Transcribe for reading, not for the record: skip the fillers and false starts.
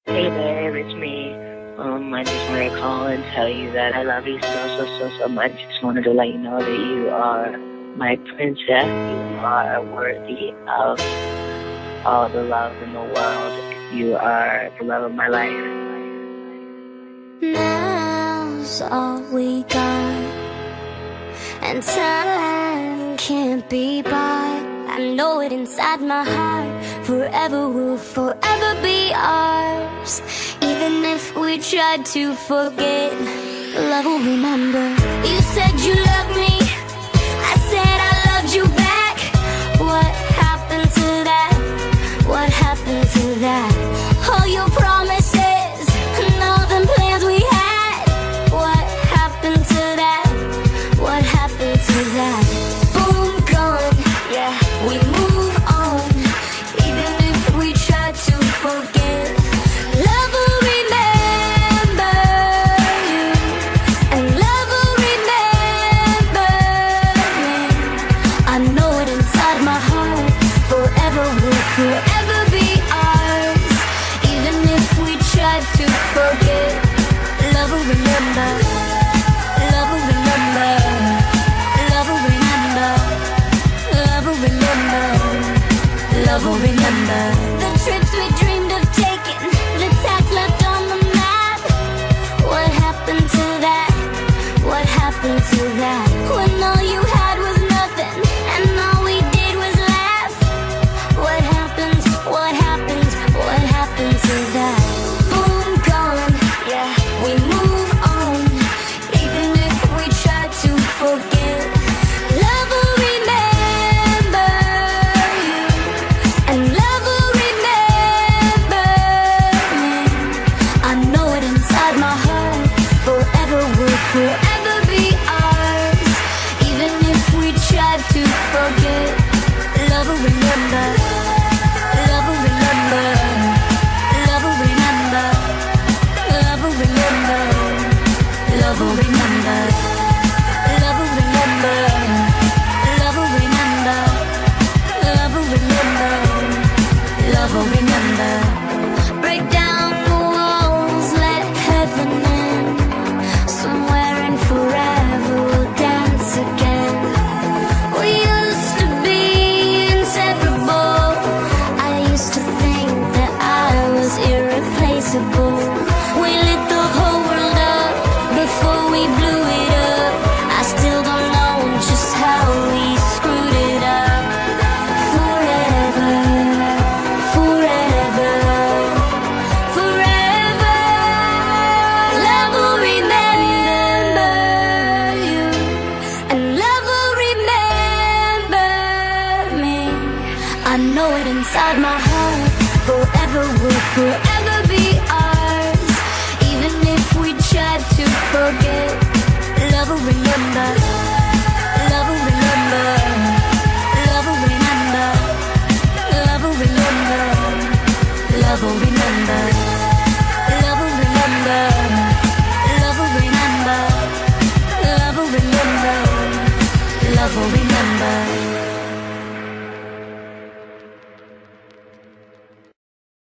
Hey there, it's me. I just wanted to call and tell you that I love you so much. Just wanted to let you know that you are my princess. You are worthy of all the love in the world. You are the love of my life. Now's all we got, and time can't be bought. I know it inside my heart. Forever will forever be ours. Even if we tried to forget, love will remember. You said you loved me, I said I loved you back. What happened to that? What happened to that? All your promises and all the plans we had. What happened to that? What happened to that? Boom, gone, yeah, we move on. Even if we try to forget, love will remember you, and love will remember me. I know it inside my heart. Forever will forever be ours. Even if we try to forget, love will remember. Love will remember. Love will remember. Love will remember. Love will remember. The trips we dreamed of taking, the tags left on the map. What happened to that? What happened to that? When all you had was nothing, and all we did was laugh. What happened? What happened? What happened to that? Boom, gone, yeah, we move on. Even if we try to forget, love will remember you, and love will remember me. I know it inside my heart. Forever will forever be ours. Even if we try to forget, love will remember. Love will remember. Love will remember. Love will remember. Love will remember. Love will remember. Love will remember. Love will remember. Love will remember. Break down the walls, let heaven in. Somewhere in forever we'll dance again. We used to be inseparable. I used to think that I was irreplaceable. We lit the whole world up before we blew it up. I still don't know just how we screwed it up. Forever, forever, forever. Love will remember you, and love will remember me. I know it inside my heart. Forever will forever be ours. Even if we try to forget, love will remember.